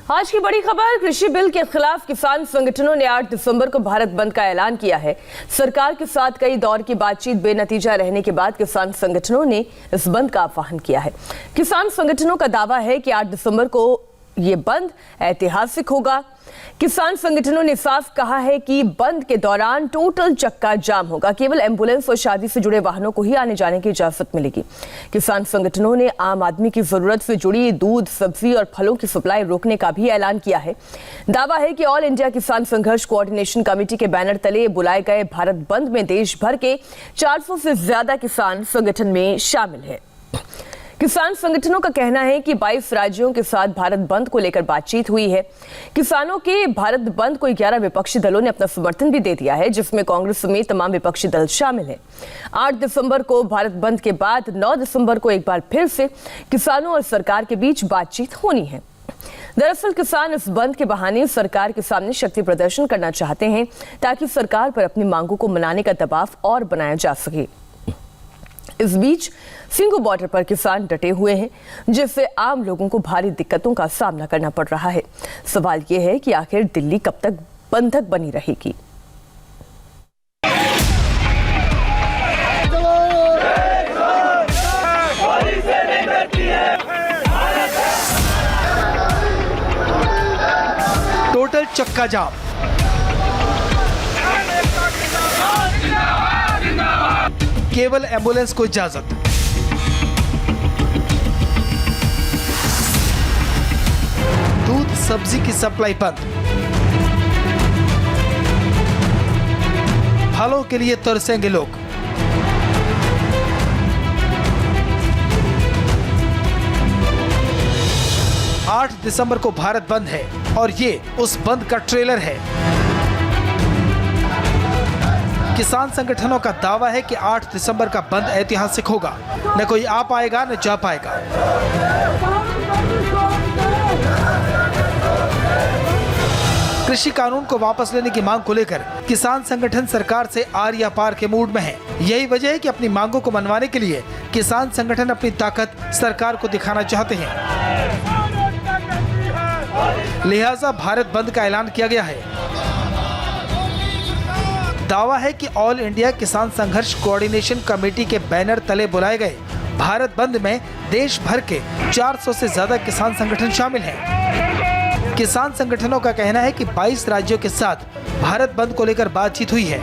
आज की बड़ी खबर, कृषि बिल के खिलाफ किसान संगठनों ने 8 दिसंबर को भारत बंद का ऐलान किया है। सरकार के साथ कई दौर की बातचीत बेनतीजा रहने के बाद किसान संगठनों ने इस बंद का आह्वान किया है। किसान संगठनों का दावा है कि 8 दिसंबर को ये बंद ऐतिहासिक होगा। किसान संगठनों ने साफ कहा है कि बंद के दौरान टोटल चक्का जाम होगा। केवल एम्बुलेंस और शादी से जुड़े वाहनों को ही आने जाने की इजाजत मिलेगी। किसान संगठनों ने आम आदमी की जरूरत से जुड़ी दूध, सब्जी और फलों की सप्लाई रोकने का भी ऐलान किया है। दावा है कि ऑल इंडिया किसान संघर्ष कोऑर्डिनेशन कमेटी के बैनर तले बुलाए गए भारत बंद में देश भर के 400 से ज्यादा किसान संगठन में शामिल है। किसान संगठनों का कहना है कि 22 राज्यों के साथ भारत बंद को लेकर बातचीत हुई है। किसानों के भारत बंद को 11 विपक्षी दलों ने अपना समर्थन भी दे दिया है, जिसमें कांग्रेस समेत तमाम विपक्षी दल शामिल हैं। 8 दिसंबर को भारत बंद के बाद 9 दिसंबर को एक बार फिर से किसानों और सरकार के बीच बातचीत होनी है। दरअसल किसान इस बंद के बहाने सरकार के सामने शक्ति प्रदर्शन करना चाहते हैं, ताकि सरकार पर अपनी मांगों को मनाने का दबाव और बनाया जा सके। इस बीच सिंगू बॉर्डर पर किसान डटे हुए हैं, जिससे आम लोगों को भारी दिक्कतों का सामना करना पड़ रहा है। सवाल यह है कि आखिर दिल्ली कब तक बंधक बनी रहेगी। टोटल चक्का जाम, केवल एम्बुलेंस को इजाजत। दूध, सब्जी की सप्लाई बंद। फलों के लिए तरसेंगे लोग। आठ दिसंबर को भारत बंद है और ये उस बंद का ट्रेलर है। किसान संगठनों का दावा है कि 8 दिसंबर का बंद ऐतिहासिक होगा। न कोई आ पाएगा न जा पाएगा। कृषि कानून को वापस लेने की मांग को लेकर किसान संगठन सरकार से आर या पार के मूड में है। यही वजह है कि अपनी मांगों को मनवाने के लिए किसान संगठन अपनी ताकत सरकार को दिखाना चाहते हैं। लिहाजा भारत बंद का ऐलान किया गया है। दावा है कि ऑल इंडिया किसान संघर्ष कोऑर्डिनेशन कमेटी के बैनर तले बुलाए गए भारत बंद में देश भर के 400 से ज्यादा किसान संगठन शामिल हैं। किसान संगठनों का कहना है कि 22 राज्यों के साथ भारत बंद को लेकर बातचीत हुई है।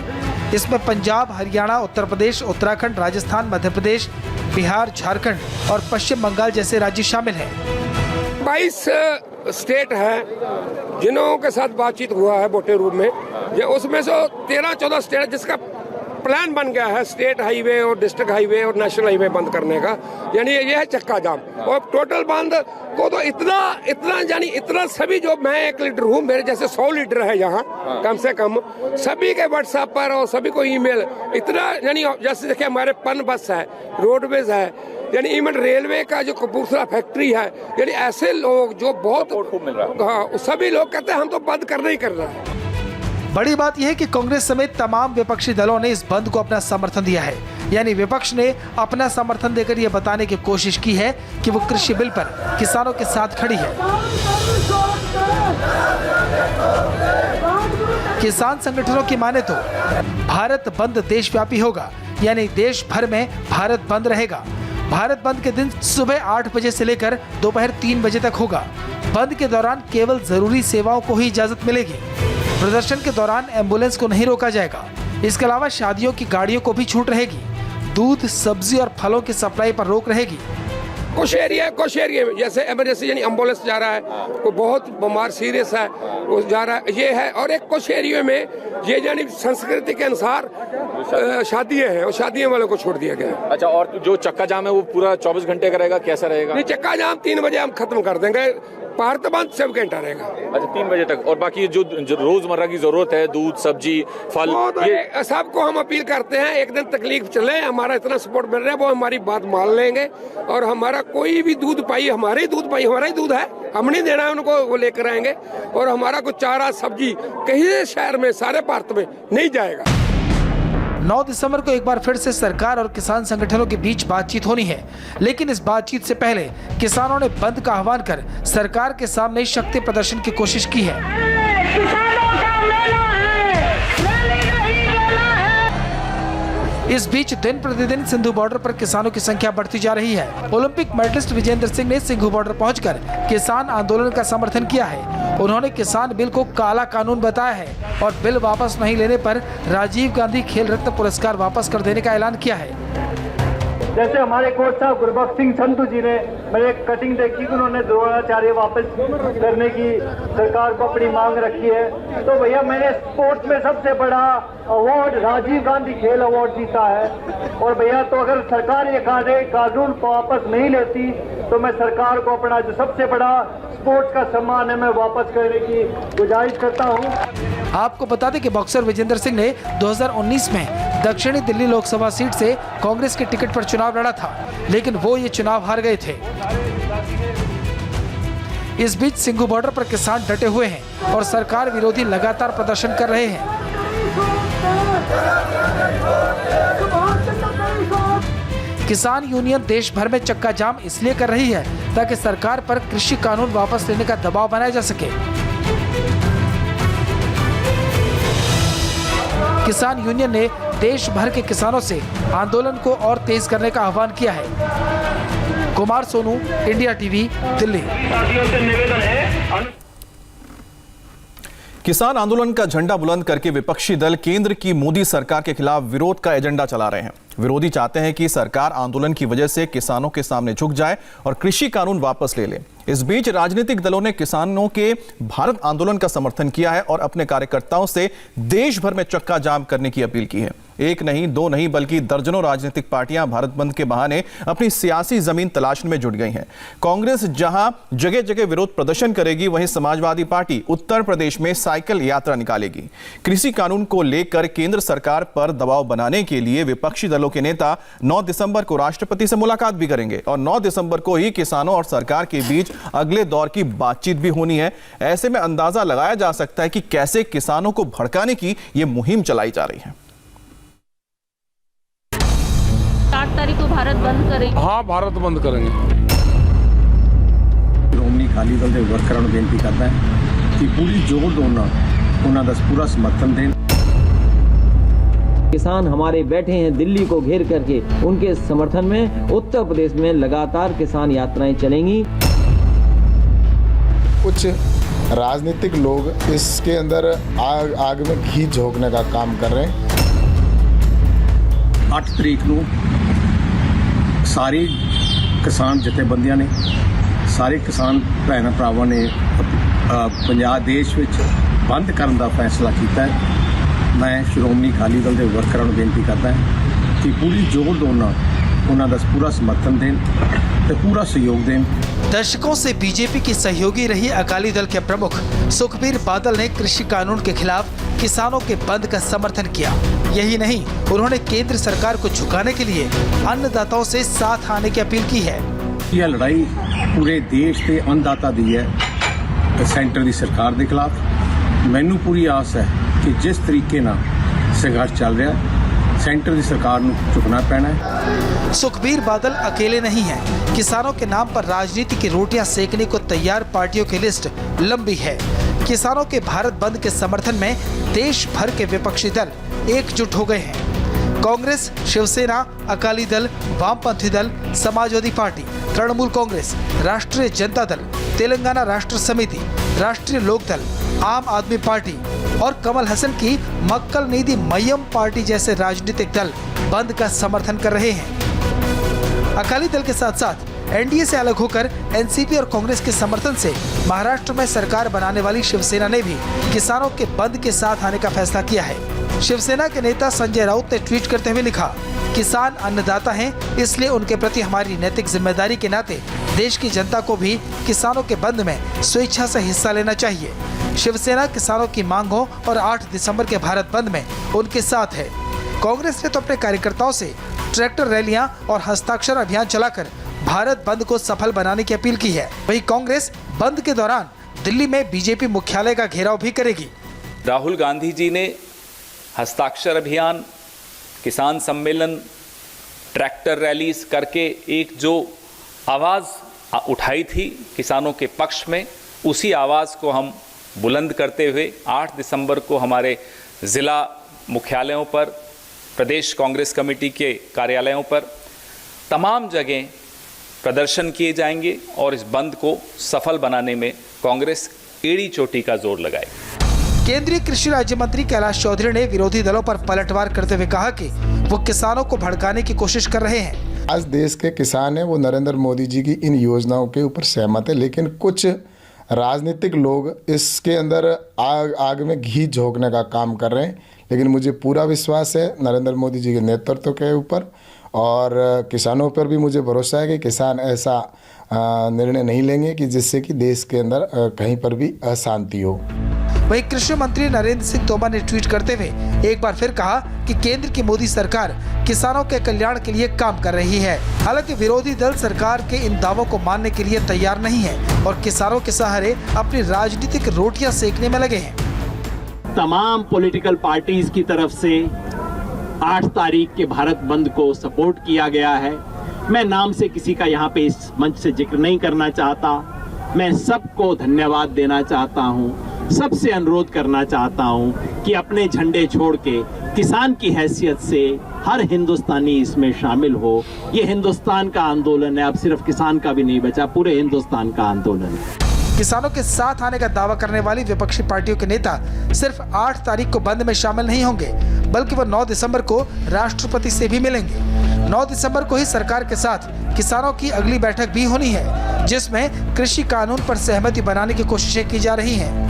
इसमें पंजाब, हरियाणा, उत्तर प्रदेश, उत्तराखंड, राजस्थान, मध्य प्रदेश, बिहार, झारखंड और पश्चिम बंगाल जैसे राज्य शामिल हैं। 22 स्टेट है जिन्हों के साथ बातचीत हुआ है वोटर रूम में। ये उसमें से 13-14 स्टेट जिसका प्लान बन गया है स्टेट हाईवे और डिस्ट्रिक्ट हाईवे और नेशनल हाईवे बंद करने का, यानी ये है चक्का जाम। और टोटल बंद को तो इतना सभी, जो मैं एक लीडर हूँ, मेरे जैसे 100 लीडर है यहाँ कम से कम, सभी के व्हाट्सएप पर और सभी को ईमेल इतना, यानी जैसे देखिए हमारे पन बस है, रोडवेज है, यानी इवन रेलवे का जो कपूरथला फैक्ट्री है, यानी ऐसे लोग जो बहुत मिल रहा है, सभी लोग कहते हैं हम तो बंद करना ही कर रहा है। बड़ी बात यह है कि कांग्रेस समेत तमाम विपक्षी दलों ने इस बंद को अपना समर्थन दिया है। यानी विपक्ष ने अपना समर्थन देकर यह बताने की कोशिश की है कि वो कृषि बिल पर किसानों के साथ खड़ी है। किसान संगठनों की माने तो भारत बंद देशव्यापी होगा, यानी देश भर में भारत बंद रहेगा। भारत बंद के दिन सुबह 8 बजे से लेकर दोपहर 3 बजे तक होगा। बंद के दौरान केवल जरूरी सेवाओं को ही इजाजत मिलेगी। प्रदर्शन के दौरान एम्बुलेंस को नहीं रोका जाएगा। इसके अलावा शादियों की गाड़ियों को भी छूट रहेगी। दूध, सब्जी और फलों की सप्लाई पर रोक रहेगी। कुछ एरिया में जैसे इमरजेंसी, यानी एम्बुलेंस जा रहा है, कोई बहुत बीमार सीरियस है वो जा रहा है, ये है। और एक कुछ एरिया में ये यानी संस्कृति के अनुसार शादियां हैं और शादियों वालों को छोड़ दिया गया है। अच्छा, और जो चक्का जाम है वो पूरा 24 घंटे का रहेगा, कैसा रहेगा? नहीं, चक्का जाम 3 बजे हम खत्म कर देंगे, भारत बंद 7 घंटा रहेगा। अच्छा, 3 बजे तक। और बाकी जो रोजमर्रा की जरूरत है, दूध, सब्जी, फल, ये सबको हम अपील करते हैं, एक दिन तकलीफ चले, हमारा इतना सपोर्ट मिल रहा है, वो हमारी बात मान लेंगे। और हमारा कोई भी दूध पाई, हमारा ही दूध है, हम नहीं देना है उनको, वो लेकर आएंगे। और हमारा कुछ चारा, सब्जी कहीं शहर में, सारे भारत में नहीं जाएगा। 9 दिसंबर को एक बार फिर से सरकार और किसान संगठनों के बीच बातचीत होनी है, लेकिन इस बातचीत से पहले किसानों ने बंद का आह्वान कर सरकार के सामने शक्ति प्रदर्शन की कोशिश की है। इस बीच दिन प्रतिदिन सिंधु बॉर्डर पर किसानों की संख्या बढ़ती जा रही है। ओलंपिक मेडलिस्ट विजेंद्र सिंह ने सिंघू बॉर्डर पहुंचकर किसान आंदोलन का समर्थन किया है। उन्होंने किसान बिल को काला कानून बताया है और बिल वापस नहीं लेने पर राजीव गांधी खेल रत्न पुरस्कार वापस कर देने का ऐलान किया है। जैसे हमारे कोच साहब गुरबख्श सिंह संधू जी ने मैंने कटिंग देखी कि उन्होंने द्रोणाचार्य वापस करने की सरकार को अपनी मांग रखी है। तो भैया मैंने स्पोर्ट्स में सबसे बड़ा अवार्ड राजीव गांधी खेल अवार्ड जीता है। और भैया तो अगर सरकार ये कानून को वापस नहीं लेती तो मैं सरकार को अपना जो सबसे बड़ा स्पोर्ट्स का सम्मान है मैं वापस करने की गुजारिश करता हूँ। आपको बता दें कि बॉक्सर विजेंद्र सिंह ने 2019 में दक्षिणी दिल्ली लोकसभा सीट से कांग्रेस के टिकट पर चुनाव लड़ा था, लेकिन वो ये चुनाव हार गए थे। इस बीच सिंघू बॉर्डर पर किसान डटे हुए हैं और सरकार विरोधी लगातार प्रदर्शन कर रहे हैं। किसान यूनियन देश भर में चक्का जाम इसलिए कर रही है ताकि सरकार पर कृषि कानून वापस लेने का दबाव बनाया जा सके। किसान यूनियन ने देश भर के किसानों से आंदोलन को और तेज करने का आह्वान किया है। Kumar Sonu, India TV, Delhi. किसान आंदोलन का झंडा बुलंद करके विपक्षी दल केंद्र की मोदी सरकार के खिलाफ विरोध का एजेंडा चला रहे हैं। विरोधी चाहते हैं कि सरकार आंदोलन की वजह से किसानों के सामने झुक जाए और कृषि कानून वापस ले ले। इस बीच राजनीतिक दलों ने किसानों के भारत आंदोलन का समर्थन किया है और अपने कार्यकर्ताओं से देश भर में चक्का जाम करने की अपील की है। एक नहीं, दो नहीं, बल्कि दर्जनों राजनीतिक पार्टियां भारत बंद के बहाने अपनी सियासी जमीन तलाशने में जुट गई हैं। कांग्रेस जहां जगह जगह विरोध प्रदर्शन करेगी, वहीं समाजवादी पार्टी उत्तर प्रदेश में साइकिल यात्रा निकालेगी। कृषि कानून को लेकर केंद्र सरकार पर दबाव बनाने के लिए विपक्षी दलों के नेता 9 दिसंबर को राष्ट्रपति से मुलाकात भी करेंगे और 9 दिसंबर को ही किसानों और सरकार के बीच अगले दौर की बातचीत भी होनी है। ऐसे में अंदाजा लगाया जा सकता है कि कैसे किसानों को भड़काने की यह मुहिम चलाई जा रही है। 8 तारीख को भारत बंद करेंगे। हाँ, भारत बंद करेंगे। ਸ਼੍ਰੋਮਣੀ ਅਕਾਲੀ ਦਲ ਦੇ ਵਰਕਰਾਂ ਨੂੰ ਬੇਨਤੀ ਕਰਦਾ ਹੈ ਕਿ ਪੂਰੀ ਜ਼ੋਰ ਦੋਨਾਂ ਉਹਨਾਂ ਦਾ ਪੂਰਾ ਸਮਰਥਨ ਦੇਣ। किसान हमारे बैठे हैं दिल्ली को घेर करके, उनके समर्थन में उत्तर प्रदेश में लगातार किसान यात्राएं चलेंगी। कुछ राजनीतिक लोग इसके अंदर आग में घी झोंकने का काम कर रहे हैं। 8 ਤਰੀਕ ਨੂੰ ਸਾਰੇ ਕਿਸਾਨ ਜਥੇਬੰਦੀਆਂ ਨੇ, ਸਾਰੇ ਕਿਸਾਨ ਭੈਣਾਂ ਭਰਾਵਾਂ ਨੇ ਪੰਜਾਬ ਦੇਸ਼ ਵਿੱਚ ਬੰਦ ਕਰਨ ਦਾ ਫੈਸਲਾ ਕੀਤਾ ਹੈ। मैं श्रोमणी अकाली दल के वर्करों को बेनती करता है कि पूरी जोर दोना उन्होंने पूरा समर्थन दें तो पूरा सहयोग दें। दशकों से बीजेपी की सहयोगी रही अकाली दल के प्रमुख सुखबीर बादल ने कृषि कानून के खिलाफ किसानों के बंद का समर्थन किया। यही नहीं, उन्होंने केंद्र सरकार को झुकाने के लिए अन्नदाताओं से साथ आने की अपील की है। यह लड़ाई पूरे देश के अन्नदाता दी है सेंटर की सरकार के खिलाफ। मैनू पूरी आस है कि जिस तरीके ना संघर्ष चल रहा है सेंटर की सरकार को झुकना पैना है। सुखबीर बादल अकेले नहीं हैं। किसानों के नाम पर राजनीति की रोटियां सेकने को तैयार पार्टियों की लिस्ट लंबी है। किसानों के भारत बंद के समर्थन में देश भर के विपक्षी दल एकजुट हो गए हैं। कांग्रेस, शिवसेना, अकाली दल, वामपंथी दल, समाजवादी पार्टी, तृणमूल कांग्रेस, राष्ट्रीय जनता दल, तेलंगाना राष्ट्र समिति, राष्ट्रीय लोकदल, आम आदमी पार्टी और कमल हसन की मक्कल नीति मय्यम पार्टी जैसे राजनीतिक दल बंद का समर्थन कर रहे हैं। अकाली दल के साथ साथ एनडीए से अलग होकर एनसीपी और कांग्रेस के समर्थन से महाराष्ट्र में सरकार बनाने वाली शिवसेना ने भी किसानों के बंद के साथ आने का फैसला किया है। शिवसेना के नेता संजय राउत ने ट्वीट करते हुए लिखा, किसान अन्नदाता हैं, इसलिए उनके प्रति हमारी नैतिक जिम्मेदारी के नाते देश की जनता को भी किसानों के बंद में स्वेच्छा से हिस्सा लेना चाहिए। शिवसेना किसानों की मांग हो और 8 दिसंबर के भारत बंद में उनके साथ है। कांग्रेस ने तो अपने कार्यकर्ताओं से ट्रैक्टर रैलियां और हस्ताक्षर अभियान चलाकर भारत बंद को सफल बनाने की अपील की है। वहीं कांग्रेस बंद के दौरान दिल्ली में बीजेपी मुख्यालय का घेराव भी करेगी। राहुल गांधी जी ने हस्ताक्षर अभियान, किसान सम्मेलन, ट्रैक्टर रैलीज करके एक जो आवाज़ उठाई थी किसानों के पक्ष में, उसी आवाज़ को हम बुलंद करते हुए 8 दिसंबर को हमारे ज़िला मुख्यालयों पर, प्रदेश कांग्रेस कमेटी के कार्यालयों पर तमाम जगह प्रदर्शन किए जाएंगे और इस बंद को सफल बनाने में कांग्रेस एड़ी चोटी का जोर लगाएगी। केंद्रीय कृषि राज्य मंत्री कैलाश चौधरी ने विरोधी दलों पर पलटवार करते हुए कहा कि वो किसानों को भड़काने की कोशिश कर रहे हैं। आज देश के किसान हैं वो नरेंद्र मोदी जी की इन योजनाओं के ऊपर सहमत है, लेकिन कुछ राजनीतिक लोग इसके अंदर आग में घी झोंकने का काम कर रहे हैं। लेकिन मुझे पूरा विश्वास है नरेंद्र मोदी जी के नेतृत्व के ऊपर, और किसानों पर भी मुझे भरोसा है कि किसान ऐसा निर्णय नहीं लेंगे कि जिससे कि देश के अंदर कहीं पर भी अशांति हो। वहीं कृषि मंत्री नरेंद्र सिंह तोमर ने ट्वीट करते हुए एक बार फिर कहा कि केंद्र की मोदी सरकार किसानों के कल्याण के लिए काम कर रही है। हालांकि विरोधी दल सरकार के इन दावों को मानने के लिए तैयार नहीं है और किसानों के सहारे अपनी राजनीतिक रोटियां सेकने में लगे हैं। तमाम पॉलिटिकल पार्टीज की तरफ से 8 तारीख के भारत बंद को सपोर्ट किया गया है। मैं नाम से किसी का यहाँ पे इस मंच से जिक्र नहीं करना चाहता। मैं सबको धन्यवाद देना चाहता हूँ, सबसे अनुरोध करना चाहता हूँ कि अपने झंडे छोड़ के किसान की हैसियत से हर हिंदुस्तानी इसमें शामिल हो। ये हिंदुस्तान का आंदोलन है, अब सिर्फ किसान का भी नहीं बचा, पूरे हिंदुस्तान का आंदोलन है। किसानों के साथ आने का दावा करने वाली विपक्षी पार्टियों के नेता सिर्फ 8 तारीख को बंद में शामिल नहीं होंगे, बल्कि वो 9 दिसंबर को राष्ट्रपति से भी मिलेंगे। 9 दिसंबर को ही सरकार के साथ किसानों की अगली बैठक भी होनी है, जिसमें कृषि कानून पर सहमति बनाने की कोशिशें की जा रही हैं।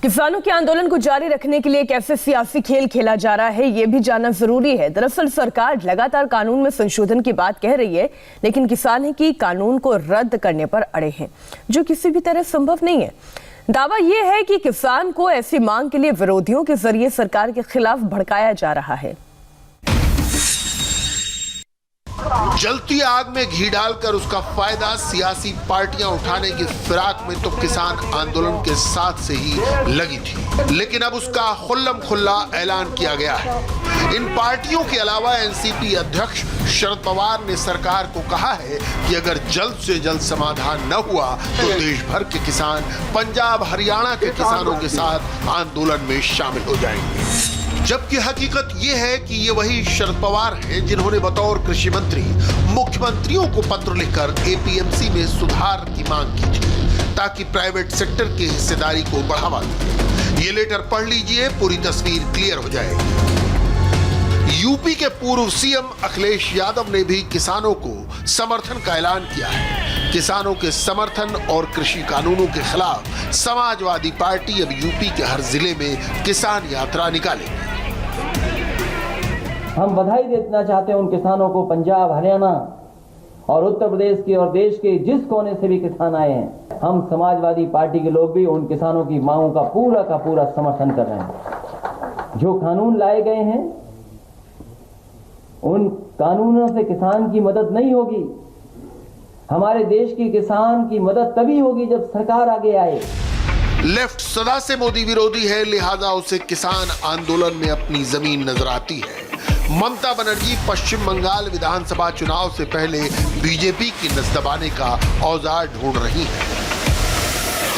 किसानों के आंदोलन को जारी रखने के लिए कैसे सियासी खेल खेला जा रहा है, ये भी जानना जरूरी है। दरअसल सरकार लगातार कानून में संशोधन की बात कह रही है, लेकिन किसान है कि कानून को रद्द करने पर अड़े हैं, जो किसी भी तरह संभव नहीं है। दावा यह है कि किसान को ऐसी मांग के लिए विरोधियों के जरिए सरकार के खिलाफ भड़काया जा रहा है। जलती आग में घी डालकर उसका फायदा सियासी पार्टियां उठाने की फिराक में तो किसान आंदोलन के साथ से ही लगी थी, लेकिन अब उसका खुल्लम खुल्ला ऐलान किया गया है। इन पार्टियों के अलावा एनसीपी अध्यक्ष शरद पवार ने सरकार को कहा है कि अगर जल्द से जल्द समाधान न हुआ तो देश भर के किसान पंजाब हरियाणा के किसानों के साथ आंदोलन में शामिल हो जाएंगे। जबकि हकीकत ये है कि ये वही शरद पवार हैं जिन्होंने बतौर कृषि मंत्री मुख्यमंत्रियों को पत्र लिखकर एपीएमसी में सुधार की मांग की थी, ताकि प्राइवेट सेक्टर की हिस्सेदारी को बढ़ावा दे। ये लेटर पढ़ लीजिए, पूरी तस्वीर क्लियर हो जाएगी। यूपी के पूर्व सीएम अखिलेश यादव ने भी किसानों को समर्थन का ऐलान किया है। किसानों के समर्थन और कृषि कानूनों के खिलाफ समाजवादी पार्टी अब यूपी के हर जिले में किसान यात्रा निकालेगी। हम बधाई देना चाहते हैं उन किसानों को, पंजाब हरियाणा और उत्तर प्रदेश के और देश के जिस कोने से भी किसान आए हैं। हम समाजवादी पार्टी के लोग भी उन किसानों की मांगों का पूरा समर्थन कर रहे हैं। जो कानून लाए गए हैं उन कानूनों से किसान की मदद नहीं होगी। हमारे देश की किसान की मदद तभी होगी जब सरकार आगे आए। लेफ्ट सदा से मोदी विरोधी है, लिहाजा उसे किसान आंदोलन में अपनी जमीन नजर आती है। ममता बनर्जी पश्चिम बंगाल विधानसभा चुनाव से पहले बीजेपी की नस दबाने का औजार ढूंढ रही है।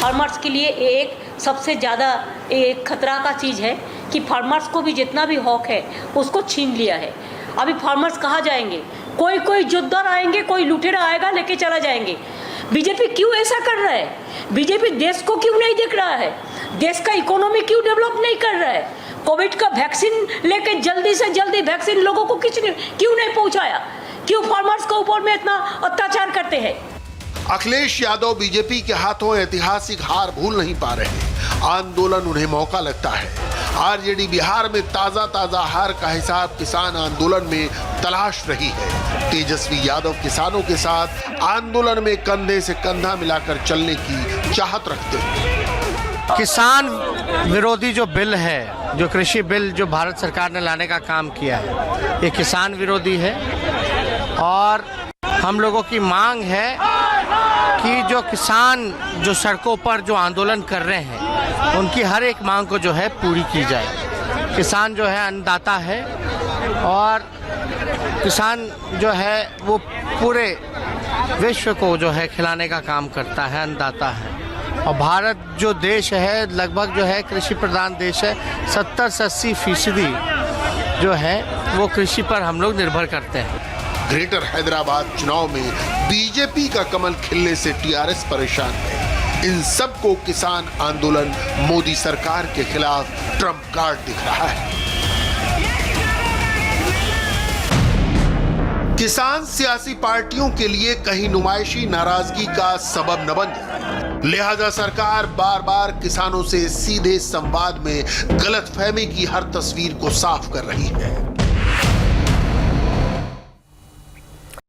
फार्मर्स के लिए एक सबसे ज़्यादा एक खतरा का चीज़ है कि फार्मर्स को भी जितना भी हक है उसको छीन लिया है। अभी फार्मर्स कहाँ जाएंगे? कोई जोतदार आएंगे, कोई लुटेरा आएगा लेके चला जाएंगे। बीजेपी क्यों ऐसा कर रहा है? बीजेपी देश को क्यों नहीं देख रहा है? देश का इकोनॉमी क्यों डेवलप नहीं कर रहा है? कोविड का वैक्सीन लेके जल्दी से जल्दी वैक्सीन लोगों को क्यों नहीं पहुंचाया? क्यों फार्मर्स के ऊपर में इतना अत्याचार करते हैं? अखिलेश यादव बीजेपी के हाथों ऐतिहासिक हार भूल नहीं पा रहे। आंदोलन उन्हें मौका लगता है। आरजेडी बिहार में ताजा हार का हिसाब किसान आंदोलन में तलाश रही है। तेजस्वी यादव किसानों के साथ आंदोलन में कंधे से कंधा मिलाकर चलने की चाहत रखते हैं। किसान विरोधी जो बिल है, जो कृषि बिल जो भारत सरकार ने लाने का काम किया है, ये किसान विरोधी है। और हम लोगों की मांग है कि जो किसान जो सड़कों पर जो आंदोलन कर रहे हैं उनकी हर एक मांग को जो है पूरी की जाए। किसान जो है अन्नदाता है और किसान जो है वो पूरे विश्व को जो है खिलाने का काम करता है, अन्नदाता है। और भारत जो देश है लगभग जो है कृषि प्रधान देश है। 70 से 80% जो है वो कृषि पर हम लोग निर्भर करते हैं। ग्रेटर हैदराबाद चुनाव में बीजेपी का कमल खिलने से टीआरएस परेशान है। इन सबको किसान आंदोलन मोदी सरकार के खिलाफ ट्रम्प कार्ड दिख रहा है। किसान सियासी पार्टियों के लिए कहीं नुमाइशी नाराजगी का सबब न बन जाए, लिहाजा सरकार बार बार किसानों से सीधे संवाद में गलतफहमी की हर तस्वीर को साफ कर रही है।